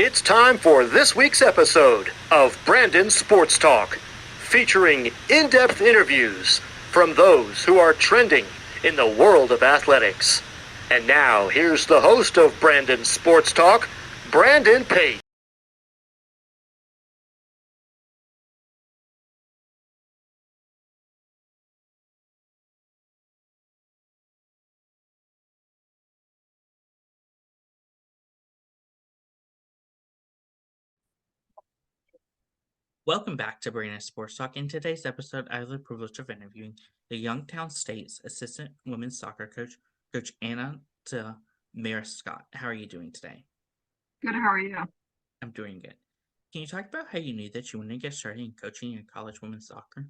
It's time for this week's episode of Brandon Sports Talk, featuring in-depth interviews from those who are trending in the world of athletics. And now, here's the host of Brandon Sports Talk, Brandon Pate. Welcome back to Brandon Sports Talk. In today's episode, I have the privilege of interviewing the Youngstown State's assistant women's soccer coach, Coach Anita Maryskova. How are you doing today? Good, how are you? I'm doing good. Can you talk about how you knew that you wanted to get started in coaching in college women's soccer?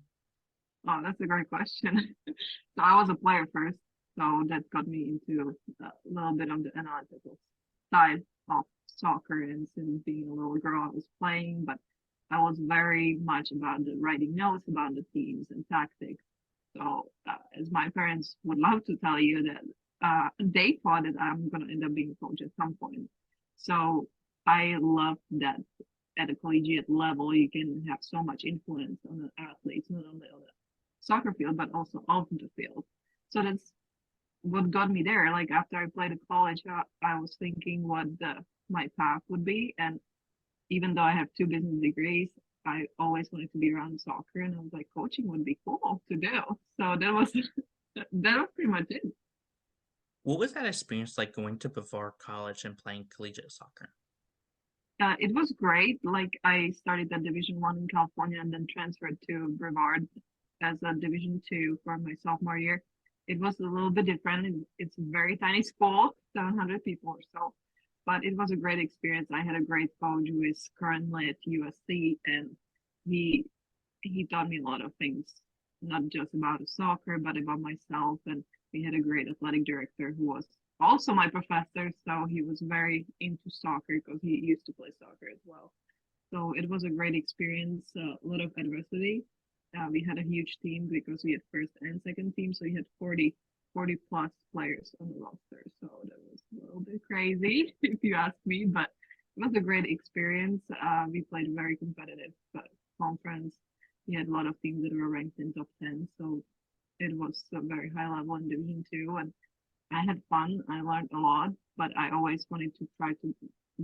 Oh, that's a great question. So I was a player first, so that got me into a little bit of the analytical side of soccer. And since being a little girl, I was playing, but I was very much about the writing notes about the teams and tactics. So, as my parents would love to tell you that they thought that I'm going to end up being a coach at some point. So I love that at a collegiate level, you can have so much influence on the athletes, not only on the soccer field, but also off the field. So that's what got me there. Like after I played at college, I was thinking what my path would be. And even though I have two business degrees, I always wanted to be around soccer. And I was like, coaching would be cool to do. So that was that was pretty much it. What was that experience like going to Brevard College and playing collegiate soccer? It was great. Like I started at Division 1 in California and then transferred to Brevard as a Division 2 for my sophomore year. It was a little bit different. It's a very tiny school, 700 people or so, but it was a great experience. I had a great coach who is currently at USC, and he he taught me a lot of things, not just about soccer, but about myself. And we had a great athletic director who was also my professor. So he was very into soccer because he used to play soccer as well. So it was a great experience, a lot of adversity. We had a huge team because we had first and second team. So we had 40 plus players on the roster. So that was a little bit crazy, if you ask me, but it was a great experience. We played a very competitive conference. We had a lot of teams that were ranked in top 10. So it was a very high level in Division 2. And I had fun. I learned a lot, but I always wanted to try to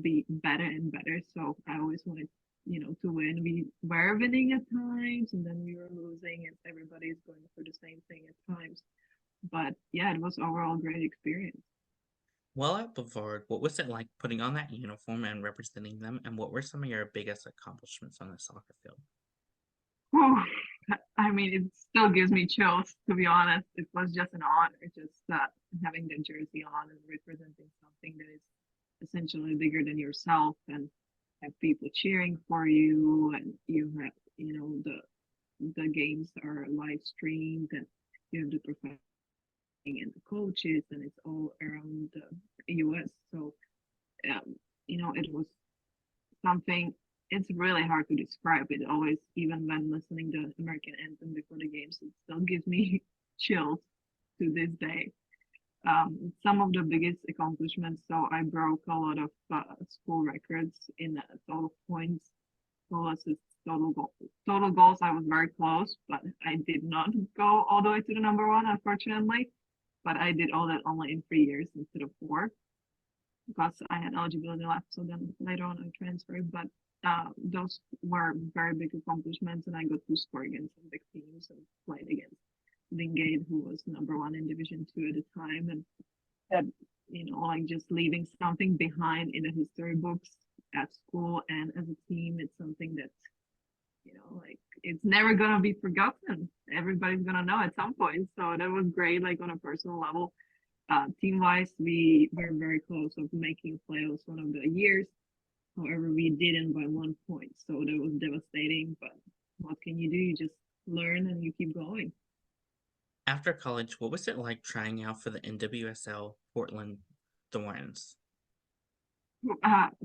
be better and better. So I always wanted, to win. We were winning at times and then we were losing, and everybody's going through the same thing at times. But yeah, it was overall a great experience. While at Brevard, what was it like putting on that uniform and representing them? And what were some of your biggest accomplishments on the soccer field? Whew. I mean, it still gives me chills, to be honest. It was just an honor, just having the jersey on and representing something that is essentially bigger than yourself, and have people cheering for you, and you have, the games are live streamed, and you have the professional and the coaches, and it's all around the US. So, it was something. It's really hard to describe it. Always, even when listening to American anthem before the games, it still gives me chills to this day. Some of the biggest accomplishments. So I broke a lot of school records in total points, goal assists, total goals. I was very close, but I did not go all the way to the number one, unfortunately. But I did all that only in 3 years instead of four because I had eligibility left. So then later on I transferred, but those were very big accomplishments, and I got to score against some big teams and played against Wingate, who was number one in Division 2 at the time, and that, like just leaving something behind in the history books at school and as a team, it's something that, like it's never gonna be forgotten. Everybody's gonna know at some point. So that was great, like on a personal level. Team wise, we were very close of making playoffs one of the years. However, we didn't by 1 point. So that was devastating. But what can you do? You just learn and you keep going. After college, what was it like trying out for the NWSL Portland Thorns?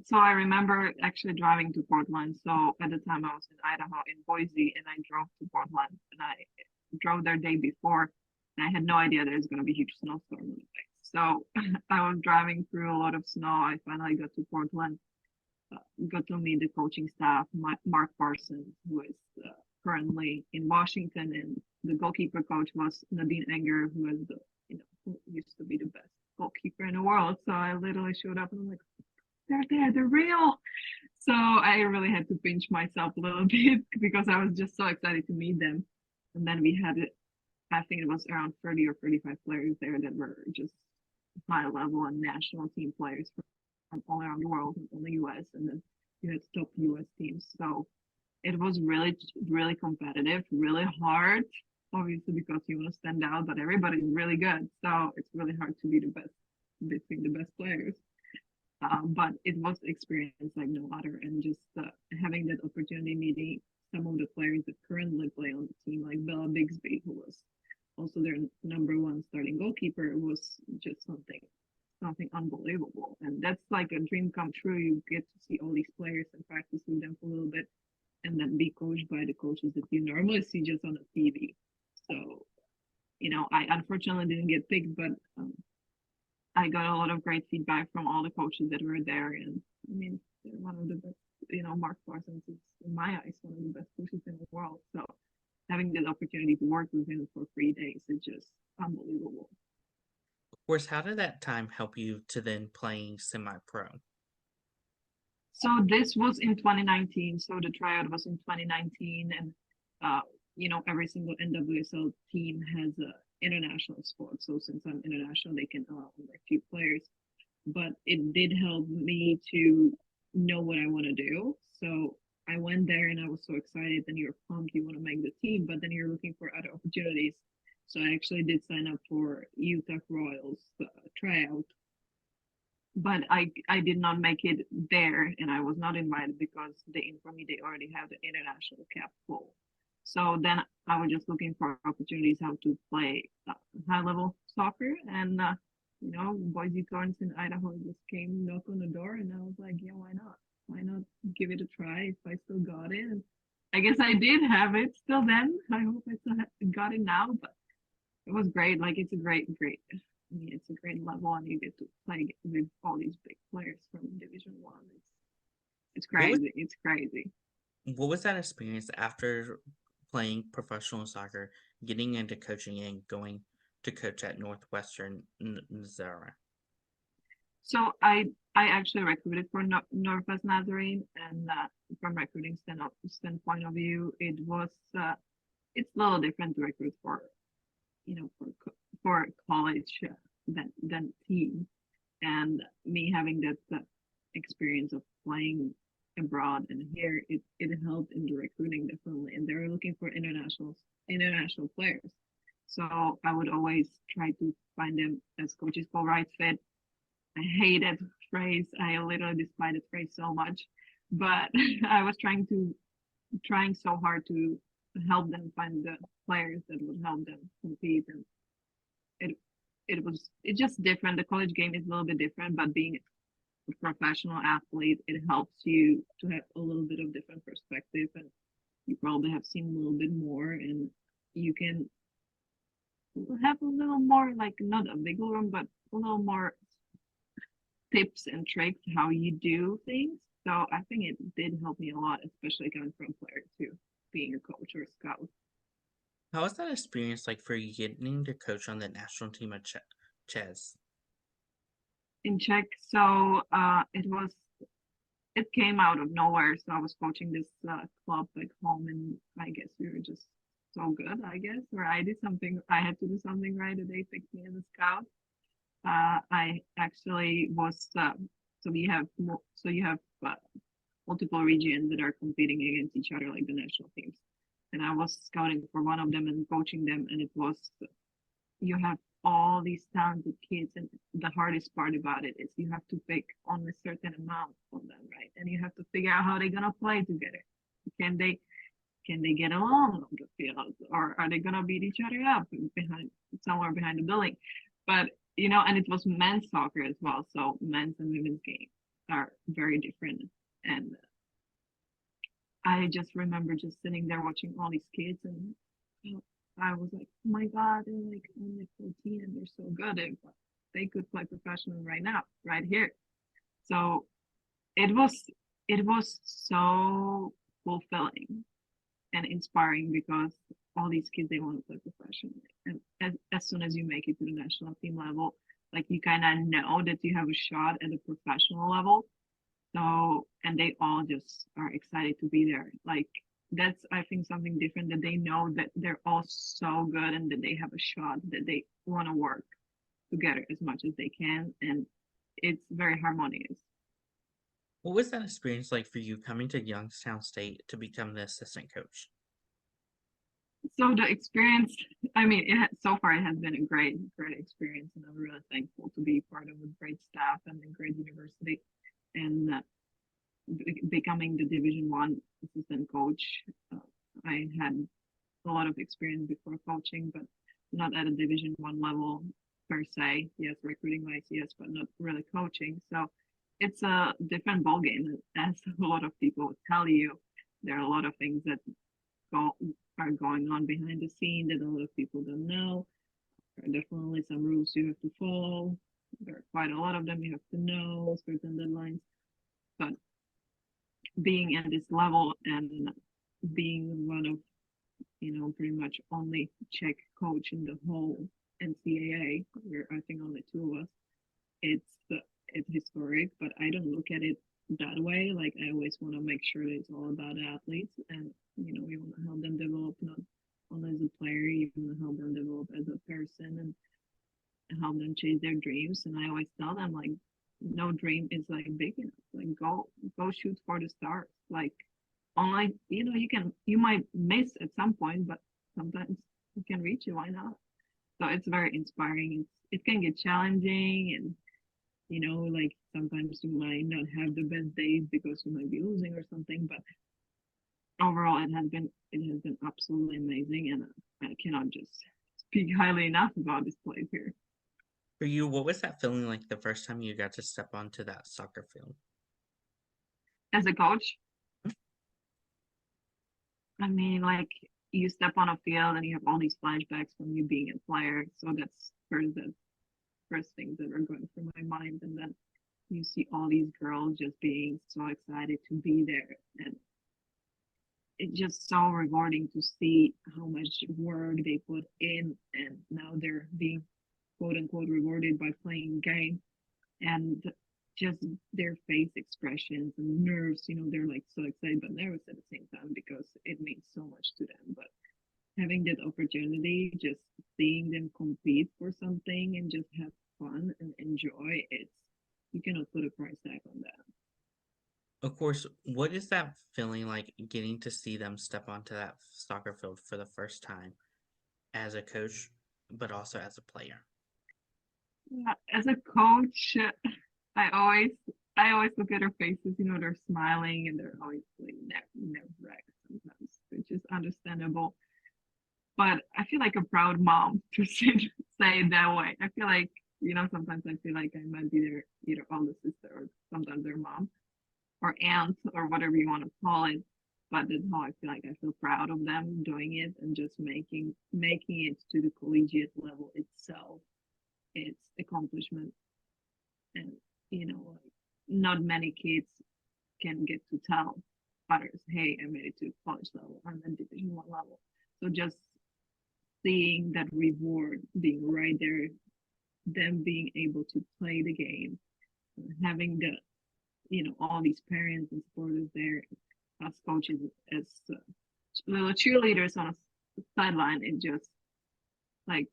So I remember actually driving to Portland. So at the time I was in Idaho in Boise, and I drove to Portland, and I drove there day before, and I had no idea there was going to be a huge snowstorm on the way. So I was driving through a lot of snow. I finally got to Portland, got to meet the coaching staff, Mark Parsons, who is currently in Washington, and the goalkeeper coach was Nadine Enger, who is who used to be the best goalkeeper in the world. So I literally showed up and I'm like, they're there, they're real. So I really had to pinch myself a little bit because I was just so excited to meet them. And then we had I think it was around 30 or 35 players there that were just high level and national team players from all around the world, in the US, and then you had top US teams. So it was really, really competitive, really hard, obviously because you want to stand out, but everybody's really good. So it's really hard to be the best between the best players. But it was experience like no other, and just having that opportunity meeting some of the players that currently play on the team, like Bella Bixby, who was also their number one starting goalkeeper, was just something unbelievable. And that's like a dream come true. You get to see all these players and practice with them for a little bit, and then be coached by the coaches that you normally see just on the TV. So, I unfortunately didn't get picked, but I got a lot of great feedback from all the coaches that were there. And I mean, they're one of the best, Mark Parsons is, in my eyes, one of the best coaches in the world. So having the opportunity to work with him for 3 days is just unbelievable. Of course, how did that time help you to then playing semi-pro? So this was in 2019. So the tryout was in 2019, and every single NWSL team has a international spot. So since I'm international, they can allow only a few players. But it did help me to know what I want to do. So I went there and I was so excited, and you're pumped, you want to make the team, but then you're looking for other opportunities. So I actually did sign up for Utah Royals tryout, but I did not make it there, and I was not invited because they informed me they already have the international cap full. So then I was just looking for opportunities how to play high level soccer, and Boise Thorns in Idaho just came knock on the door, and I was like, yeah, why not? Why not give it a try if I still got it? And I guess I did have it still then. I hope I still got it now, but it was great. Like it's a great. I mean, it's a great level, and you get to play with all these big players from Division One. It's crazy. It's crazy. What was that experience after playing professional soccer, getting into coaching, and going to coach at Northwestern Missouri? So I actually recruited for Northwest Nazarene, and from recruiting standpoint of view, it was it's a little different to recruit for for college than team, and me having that experience of playing abroad and here, it helped in the recruiting definitely, and they were looking for international players. So I would always try to find them, as coaches call, right fit. I hate that phrase. I literally despise that phrase so much, but I was trying so hard to help them find the players that would help them compete, and it's just different. The college game is a little bit different, but being a professional athlete, it helps you to have a little bit of different perspective, and you probably have seen a little bit more, and you can have a little more, like not a big room, but a little more tips and tricks how you do things. So I think it did help me a lot, especially coming from player to being a coach or a scout. How was that experience like for you getting to coach on the national team of chess? In Czech, so it came out of nowhere. So I was coaching this club back home, and I guess we were just so good, I guess, or I had to do something right, and they picked me as a scout. I actually was, so you have multiple regions that are competing against each other, like the national teams. And I was scouting for one of them and coaching them, and it was, you have all these talented kids, and the hardest part about it is you have to pick only a certain amount of them, right? And you have to figure out how they're gonna play together. Can they get along on the field, or are they gonna beat each other up somewhere behind the building? But and it was men's soccer as well, so men's and women's games are very different. And I just remember just sitting there watching all these kids, and I was like, oh my God, they're like only 14 and they're so good. They could play professional right now, right here. So it it was so fulfilling and inspiring because all these kids, they want to play professionally. And as soon as you make it to the national team level, like you kind of know that you have a shot at the professional level. So, and they all just are excited to be there. Like that's, I think, something different, that they know that they're all so good and that they have a shot, that they want to work together as much as they can. And it's very harmonious. What was that experience like for you coming to Youngstown State to become the assistant coach? So the experience, I mean, so far it has been a great experience, and I'm really thankful to be part of a great staff and a great university, and becoming the Division 1 assistant coach. I had a lot of experience before coaching, but not at a Division 1 level per se. Yes, recruiting wise, yes, but not really coaching. So it's a different ballgame, as a lot of people tell you. There are a lot of things that go are going on behind the scene that a lot of people don't know. There are definitely some rules you have to follow. There are quite a lot of them you have to know, certain deadlines. But being at this level and being one of, pretty much only Czech coach in the whole NCAA, where I think only two of us, it's historic, but I don't look at it that way. Like I always want to make sure that it's all about athletes, and we want to help them develop not only as a player, you want to help them develop as a person and help them chase their dreams. And I always tell them, like, no dream is like big enough. Like go shoot for the stars. Like online, you might miss at some point, but sometimes you can reach it. Why not? So it's very inspiring. It can get challenging, and like sometimes you might not have the best days because you might be losing or something, but overall it has been absolutely amazing, and I cannot just speak highly enough about this place here. For you, what was that feeling like the first time you got to step onto that soccer field? As a coach, I mean, like you step on a field and you have all these flashbacks from you being a player. So that's first things that are going through my mind. And then you see all these girls just being so excited to be there. And it's just so rewarding to see how much work they put in. And now they're being quote unquote rewarded by playing game. And just their face expressions and nerves, they're like so excited but nervous at the same time because it means so much to them. But having that opportunity, just seeing them compete for something and just have fun and enjoy, you cannot put a price tag on that. Of course, what is that feeling like getting to see them step onto that soccer field for the first time as a coach, but also as a player? As a coach, I always look at their faces, they're smiling and they're always like nerve-wracked sometimes, which is understandable. But I feel like a proud mom to say it that way. I feel like, sometimes I feel like I might be their either older sister or sometimes their mom or aunt or whatever you want to call it. But that's how I feel like I feel proud of them doing it and just making it to the collegiate level itself. It's accomplishment. And, like not many kids can get to tell others, hey, I made it to college level, I'm at Division 1 level. So just seeing that reward being right there, them being able to play the game, having all these parents and supporters there as coaches, as little cheerleaders on a sideline, it just like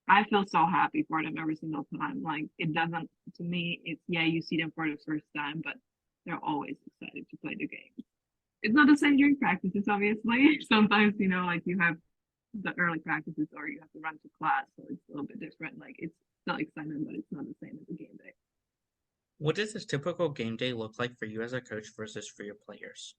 I feel so happy for them every single time. Like it doesn't, to me, it's yeah, you see them for the first time, but they're always excited to play the game. It's not the same during practices, obviously. Sometimes, like you have the early practices or you have to run to class, so it's a little bit different. Like it's still excitement, but it's not the same as a game day. What does a typical game day look like for you as a coach versus for your players?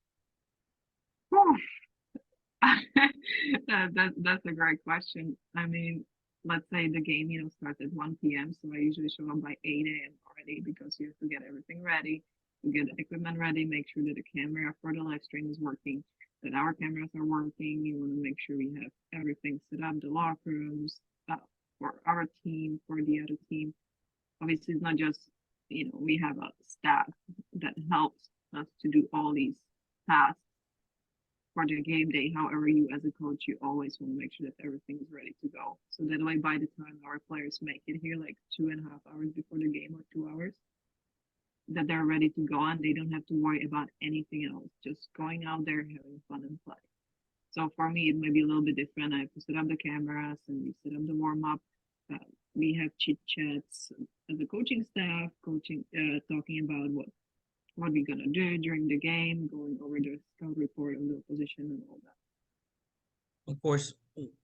That's a great question. I mean, let's say the game, starts at 1 p.m. So I usually show up by 8 a.m. already because you have to get everything ready, to get the equipment ready, make sure that the camera for the live stream is working, that our cameras are working. You want to make sure we have everything set up, the locker rooms for our team, for the other team. Obviously, it's not just, we have a staff that helps us to do all these tasks for the game day. However, you as a coach, you always want to make sure that everything is ready to go. So that way, by the time our players make it here, like 2.5 hours before the game or 2 hours, that they're ready to go and they don't have to worry about anything else, just going out there, having fun and play. So for me, it might be a little bit different. I have to set up the cameras and we set up the warm up. We have chit chats as a coaching staff, talking about what we're gonna do during the game, going over the scout report on the opposition and all that. Of course,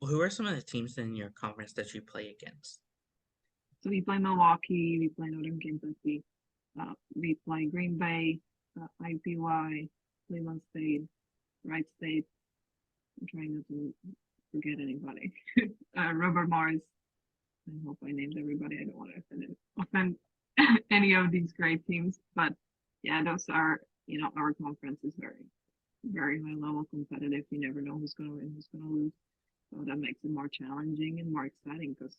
who are some of the teams in your conference that you play against? So we play Milwaukee, we play Northern Kentucky, we play Green Bay, IPY, Cleveland State, Wright State. I'm trying not to forget anybody. Robert Morris. I hope I named everybody. I don't want to offend any of these great teams, but yeah, those are, our conference is very, very high level competitive. You never know who's going to win, who's going to lose. So that makes it more challenging and more exciting because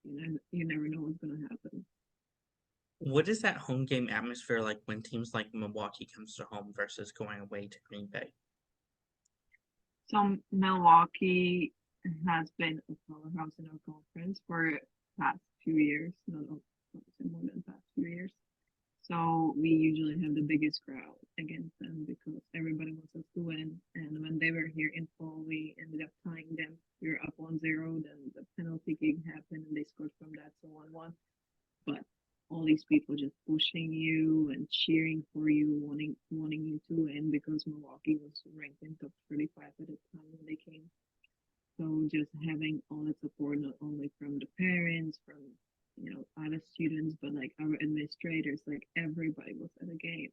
you never know what's going to happen. What is that home game atmosphere like when teams like Milwaukee comes to home versus going away to Green Bay? So Milwaukee has been a powerhouse in our conference for the past few years, not more than the past few years. So we usually have the biggest crowd against them because everybody wants us to win. And when they were here in fall, we ended up tying them. We were up 1-0, then the penalty kick happened and they scored from that, so 1-1. But all these people just pushing you and cheering for you, wanting you to win because Milwaukee was ranked in top 35 at the time when they came. So just having all the support, not only from the parents, from other students, but like our administrators, like everybody was at the game.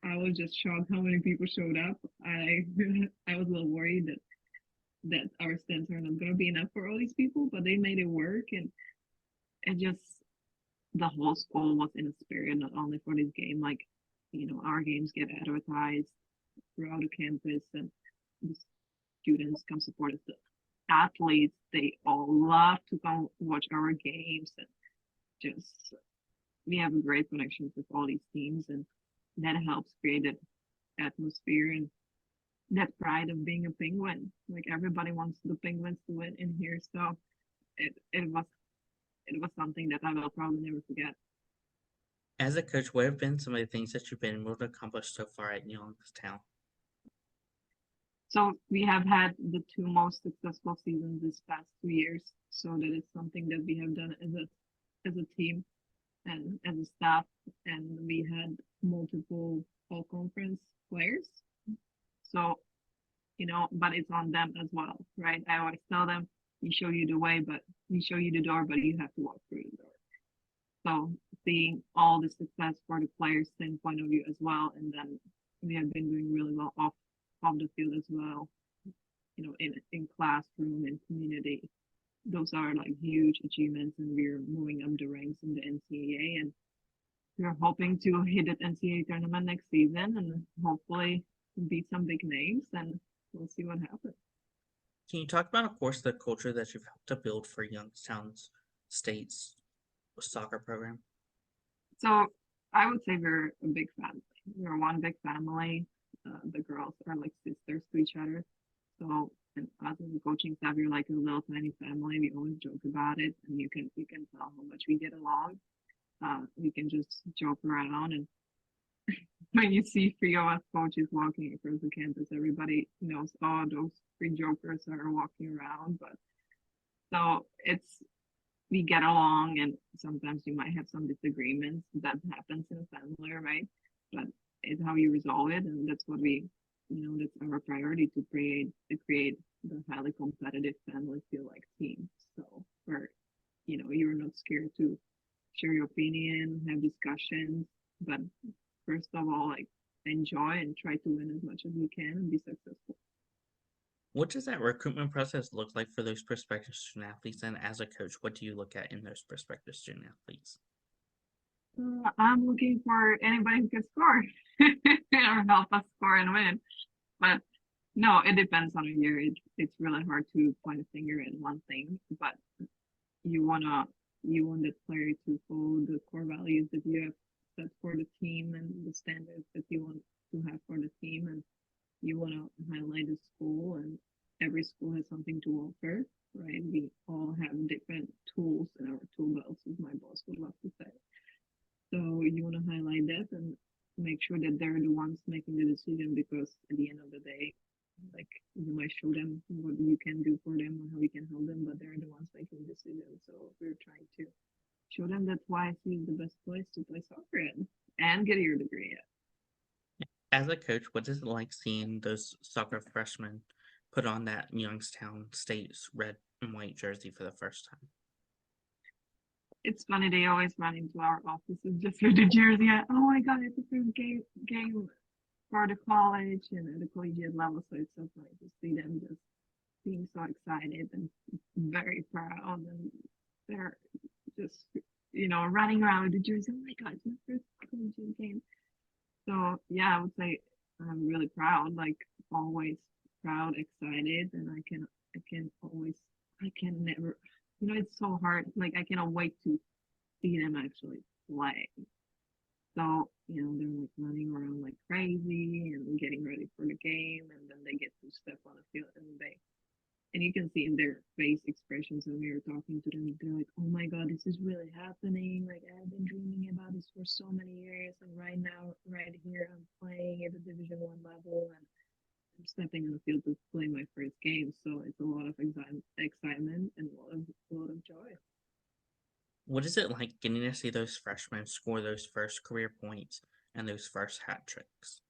I was just shocked how many people showed up. I was a little worried that our stands are not going to be enough for all these people, but they made it work, and it just the whole school was in a spirit, not only for this game. Like our games get advertised throughout the campus, and the students come support us. The athletes, they all love to come watch our games, and just we have a great connection with all these teams, and that helps create that atmosphere and that pride of being a Penguin. Like everybody wants the Penguins to win in here, so it was something that I will probably never forget. As a coach, what have been some of the things that you've been able to accomplish so far at Youngstown? So we have had the two most successful seasons this past 2 years. So that is something that we have done as a team and as a staff. And we had multiple all conference players. So, but it's on them as well, right? I always tell them, we show you the way, but we show you the door, but you have to walk through the door. So seeing all the success for the players' standpoint of view as well, and then we have been doing really well off the field as well, in classroom and community. Those are like huge achievements, and we're moving up the ranks in the NCAA, and we're hoping to hit that NCAA tournament next season and hopefully beat some big names, and we'll see what happens. Can you talk about, of course, the culture that you've helped to build for Youngstown State's soccer program? So I would say we're a big family. We're one big family. The girls are like sisters to each other. So, and us as a coaching staff, we're like a little tiny family. We always joke about it, and you can tell how much we get along. We can just joke around, and when you see 3 of us coaches walking across the campus, everybody knows, oh, those 3 jokers are walking around. But so we get along, and sometimes you might have some disagreements. That happens in a family, right? But it's how you resolve it, and that's what that's our priority, to create the highly competitive family feel like team. So where you're not scared to share your opinion, have discussions, but first of all, like, enjoy and try to win as much as we can and be successful. What does that recruitment process look like for those prospective student athletes? And as a coach, what do you look at in those prospective student athletes? I'm looking for anybody who can score or help us score and win. But no, it depends on a year. It's really hard to point a finger at one thing, but you want that player to follow the core values that you have set for the team and the standards that you want to have for the team, and you want to highlight the school, and every school has something to offer, right? We all have different tools in our tool belts, as my boss would love to say. So you want to highlight that and make sure that they're the ones making the decision, because at the end of the day, like, you might show them what you can do for them or how you can help them, but they're the ones making decisions. So we're trying to show them that YSU is the best place to play soccer in and get your degree at. As a coach, what is it like seeing those soccer freshmen put on that Youngstown State's red and white jersey for the first time? It's funny, they always run into our offices just for the jersey. Oh my God, it's the first game for the college and at the collegiate level. So it's so funny to see them just being so excited and very proud, and they're just, running around with the jersey. Oh my God, it's my first collegiate game. So yeah, I would say I'm really proud, like always proud, excited, and I can never, it's so hard. Like, I cannot wait to see them actually play. So, they're like running around like crazy and getting ready for the game, and then they get to step on the field, and you can see in their face expressions when we were talking to them, they're like, oh my God, this is really happening. Like, I've been dreaming about this for so many years, and right now, right here, I'm playing at the Division I level, and I'm stepping on the field to play my first game. So it's a lot of excitement and a lot of joy. What is it like getting to see those freshmen score those first career points and those first hat tricks?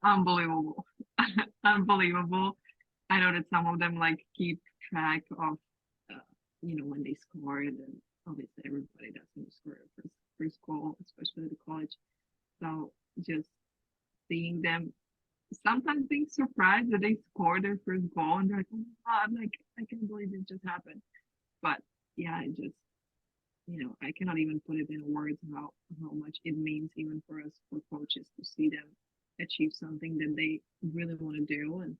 Unbelievable. Unbelievable. I know that some of them like keep track of, when they scored, and obviously everybody does when you score a first goal, especially the college. So just seeing them, sometimes being surprised that they scored their first goal, and they're like, oh my God, like, I can't believe it just happened. But yeah, it just, I cannot even put it in words how much it means, even for us, for coaches, to see them achieve something that they really want to do and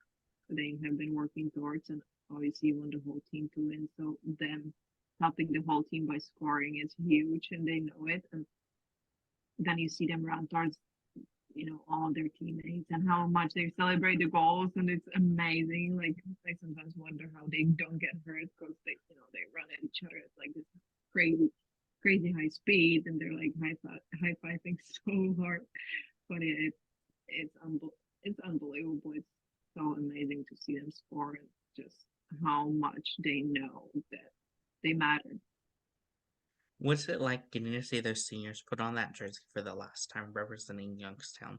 they have been working towards, and obviously you want the whole team to win. So them helping the whole team by scoring is huge, and they know it. And then you see them run towards, all their teammates and how much they celebrate the goals, and it's amazing. Like, I sometimes wonder how they don't get hurt, because they run at each other at like this crazy high speed, and they're like high fiving so hard. But it's unbelievable. It's so amazing to see them score, and just how much they know that they matter. What's it like getting to see those seniors put on that jersey for the last time representing Youngstown?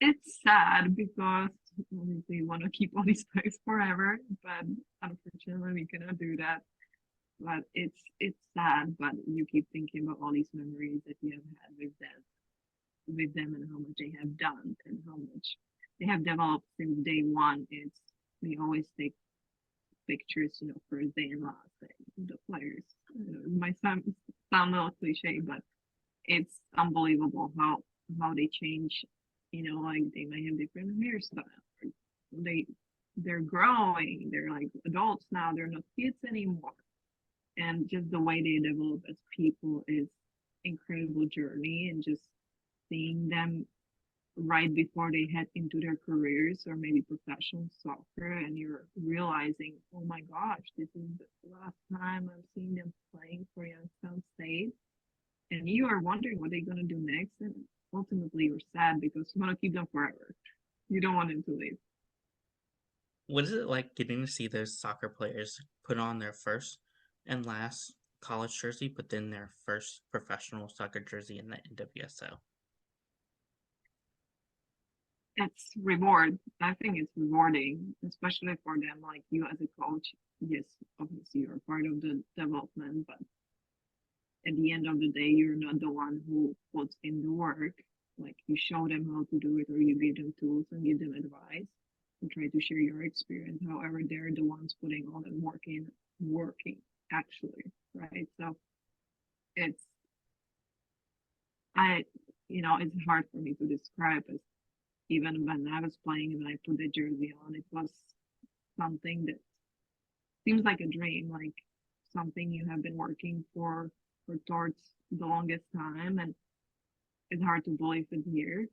It's sad, because we want to keep all these players forever, but unfortunately we cannot do that. But it's sad, but you keep thinking about all these memories that you have had with them, and how much they have done and how much they have developed since day one. We always take pictures, first day and last day, the players. My son sound a little cliche, but it's unbelievable how they change. Like, they might have different hairstyle. They're growing. They're like adults now. They're not kids anymore. And just the way they develop as people is incredible journey, and just seeing them right before they head into their careers or maybe professional soccer, and you're realizing, oh my gosh, this is the last time I'm seeing them playing for Youngstown State, and you are wondering what they're going to do next, and ultimately you're sad because you want to keep them forever. You don't want them to leave. What is it like getting to see those soccer players put on their first and last college jersey, but then their first professional soccer jersey in the NWSL? It's reward. I think it's rewarding, especially for them. Like, you as a coach, yes, obviously you're part of the development, but at the end of the day, you're not the one who puts in the work. Like, you show them how to do it, or you give them tools and give them advice and try to share your experience. However, they're the ones putting all the working actually, right? So it's hard for me to describe, as even when I was playing and I put the jersey on, it was something that seems like a dream. Like, something you have been working for towards the longest time, and it's hard to believe it here,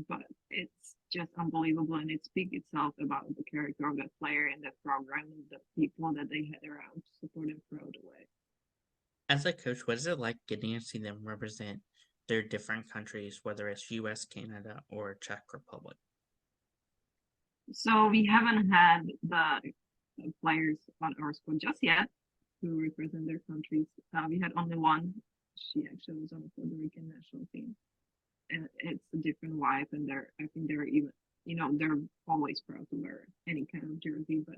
but it's just unbelievable, and it speaks itself about the character of that player and that program and the people that they had around to support him throughout the way. As a coach, what is it like getting to see them represent their different countries, whether it's US, Canada, or Czech Republic? So we haven't had the players on our squad just yet who represent their countries. We had only one. She actually was on the Puerto Rican national team, and it's a different vibe. And I think they're even, they're always proud to wear any kind of jersey, but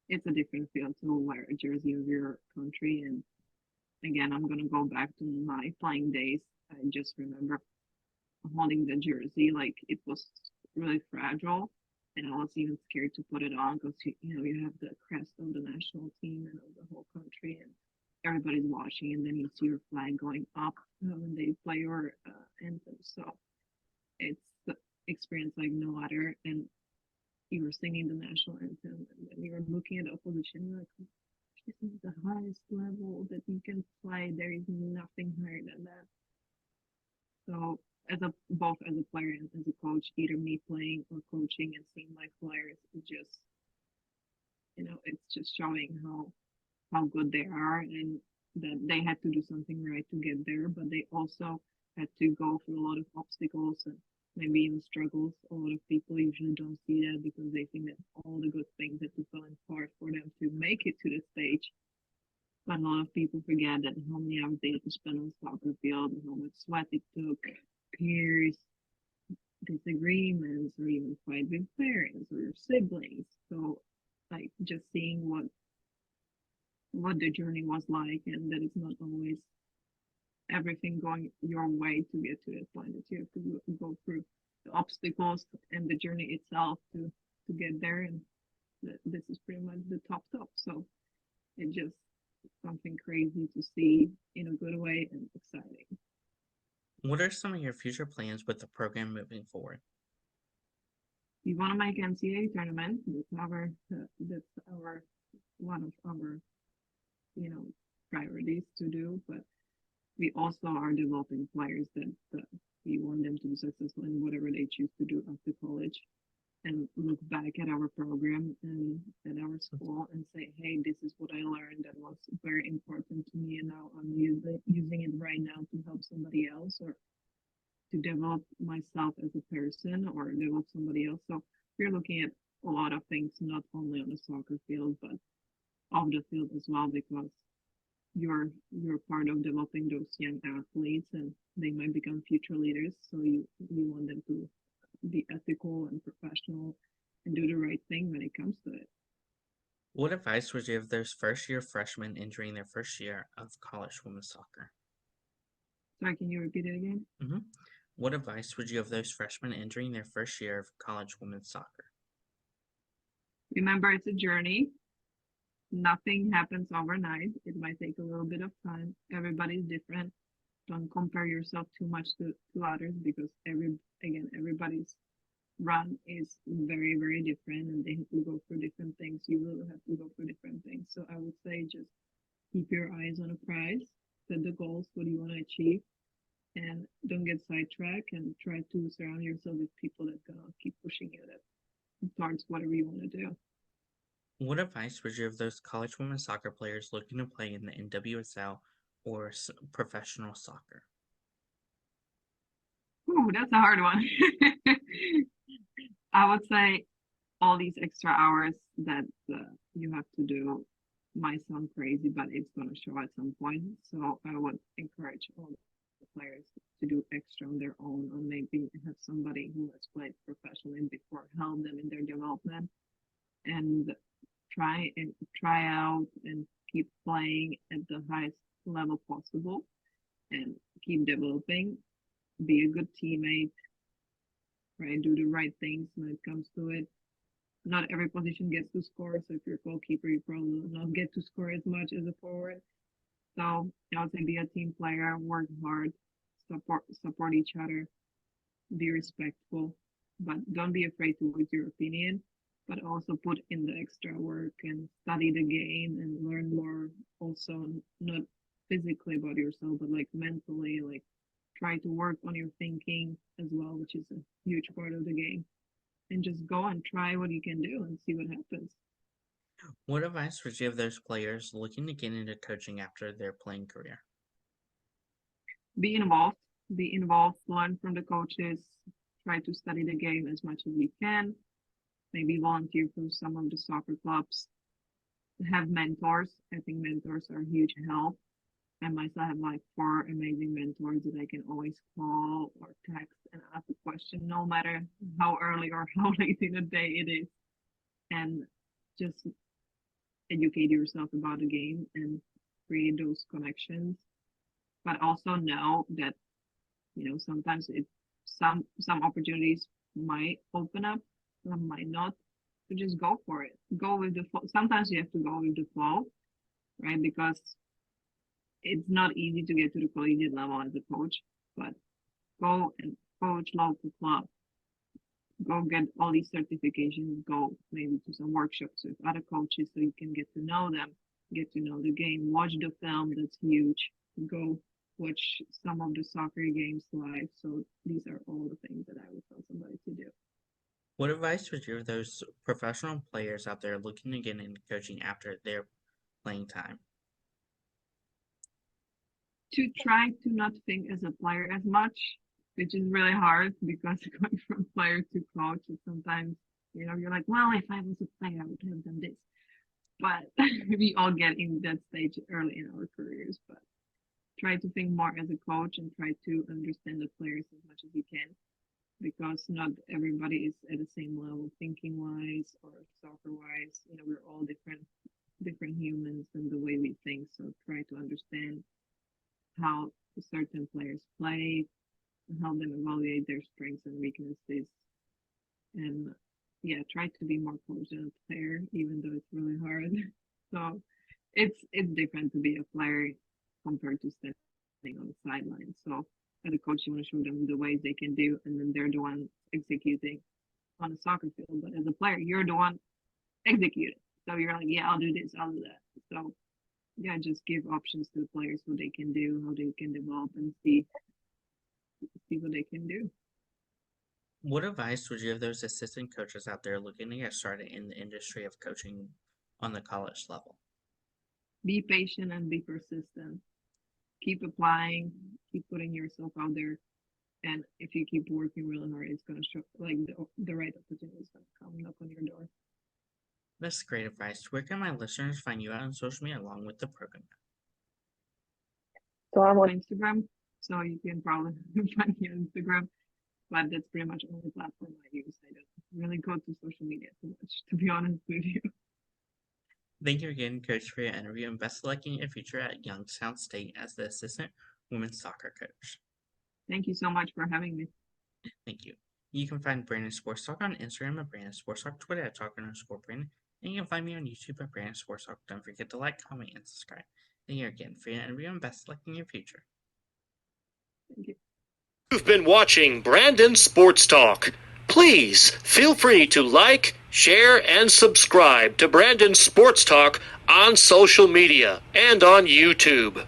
it's a different feel to wear a jersey of your country. And again, I'm gonna go back to my playing days. I just remember holding the jersey like it was really fragile, and I was even scared to put it on because you have the crest of the national team and of the whole country, and everybody's watching, and then you see your flag going up when they play your anthem. So it's the experience like no other. And you were singing the national anthem, and then you were looking at the opposition, you're like, this is the highest level that you can play. There is nothing higher than that. So both as a player and as a coach, either me playing or coaching and seeing my players, it's just showing how good they are, and that they had to do something right to get there, but they also had to go through a lot of obstacles and maybe even struggles. A lot of people usually don't see that because they think that all the good things had to fall apart for them to make it to the stage. But a lot of people forget that how many hours they had to spend on the soccer field, and how much sweat it took, peers, disagreements, or even fight with parents or your siblings. So, like, just seeing what the journey was like, and that it's not always everything going your way to get to that point, that you have to go through the obstacles and the journey itself to get there. And this is pretty much the top. So it's just something crazy to see in a good way and exciting. What are some of your future plans with the program moving forward? We want to make NCAA tournament. That's our one of our priorities to do, but we also are developing players that we want them to be successful in whatever they choose to do after college, and look back at our program and at our school and say, hey, this is what I learned that was very important to me, and now I'm using it right now to help somebody else, or to develop myself as a person, or develop somebody else. So we're looking at a lot of things, not only on the soccer field, but off the field as well, because you're part of developing those young athletes, and they might become future leaders. So you want them to be ethical and professional and do the right thing when it comes to it. What advice would you give those first-year freshmen entering their first year of college women's soccer? Sorry, can you repeat it again? What advice would you give those freshmen entering their first year of college women's soccer? Remember, it's a journey. Nothing happens overnight. It might take a little bit of time. Everybody's different. Don't compare yourself too much to others, because everybody's run is very, very different, and they have to go through different things. You will have to go through different things. So I would say just keep your eyes on a prize, set the goals, what do you want to achieve, and don't get sidetracked, and try to surround yourself with people that gonna keep pushing you towards whatever you want to do. What advice would you give those college women's soccer players looking to play in the NWSL or professional soccer? Ooh, that's a hard one. I would say all these extra hours that you have to do might sound crazy, but it's going to show at some point. So I would encourage all the players to do extra on their own, or maybe have somebody who has played professionally before help them in their development, and try out and keep playing at the highest level possible, and keep developing. Be a good teammate, right? Do the right things when it comes to it. Not every position gets to score, so if you're a goalkeeper, you probably will not get to score as much as a forward. So I would say be a team player, work hard, support each other, be respectful, but don't be afraid to voice your opinion. but also put in the extra work and study the game and learn more also, not physically about yourself, but like mentally, like try to work on your thinking as well, which is a huge part of the game. And just go and try what you can do and see what happens. What advice would you give those players looking to get into coaching after their playing career? Be involved, learn from the coaches, try to study the game as much as you can, maybe volunteer for some of the soccer clubs, have mentors. I think mentors are a huge help. I myself have like 4 amazing mentors that I can always call or text and ask a question, no matter how early or how late in the day it is. And just educate yourself about the game and create those connections. But also know that, sometimes some opportunities might open up, some might not. So just go for it. Go with the flow. Sometimes you have to go with the flow, right? Because it's not easy to get to the collegiate level as a coach, but go and coach local club. Go get all these certifications. Go maybe to some workshops with other coaches so you can get to know them, get to know the game. Watch the film. That's huge. Go watch some of the soccer games live. So these are all the things that I would tell somebody to do. What advice would you give those professional players out there looking to get into coaching after their playing time? To try to not think as a player as much, which is really hard because going from player to coach is sometimes, you're like, well, if I was a player, I would have done this. But we all get in that stage early in our careers. But try to think more as a coach and try to understand the players as much as you can, because not everybody is at the same level thinking wise or soccer wise. We're all different humans and the way we think. So try to understand how certain players play, help them evaluate their strengths and weaknesses, and try to be more close to a player, even though it's really hard. So it's different to be a player compared to standing on the sideline. So as a coach, you want to show them the ways they can do, and then they're the one executing on the soccer field. But as a player, you're the one executing. So you're like, yeah, I'll do this, I'll do that. So just give options to the players, what they can do, how they can develop, and see what they can do. What advice would you give those assistant coaches out there looking to get started in the industry of coaching on the college level? Be patient and be persistent. Keep applying, keep putting yourself out there. And if you keep working really hard, it's going to show, like the right opportunity is going to come knock on your door. That's great advice. Where can my listeners find you out on social media along with the program? So I'm on Instagram, so you can probably find me on Instagram. But that's pretty much the only platform I use. I don't really go to social media too much, to be honest with you. Thank you again, Coach, for your interview, and best of luck in your future at Youngstown State as the assistant women's soccer coach. Thank you so much for having me. Thank you. You can find Brandon Sports Talk on Instagram at Brandon Sports Talk, Twitter at Talk_Brandon, and you can find me on YouTube at Brandon Sports Talk. Don't forget to like, comment, and subscribe. Thank you again for your interview, and best of luck in your future. Thank you. You've been watching Brandon Sports Talk. Please feel free to like, share, and subscribe to Brandon Sports Talk on social media and on YouTube.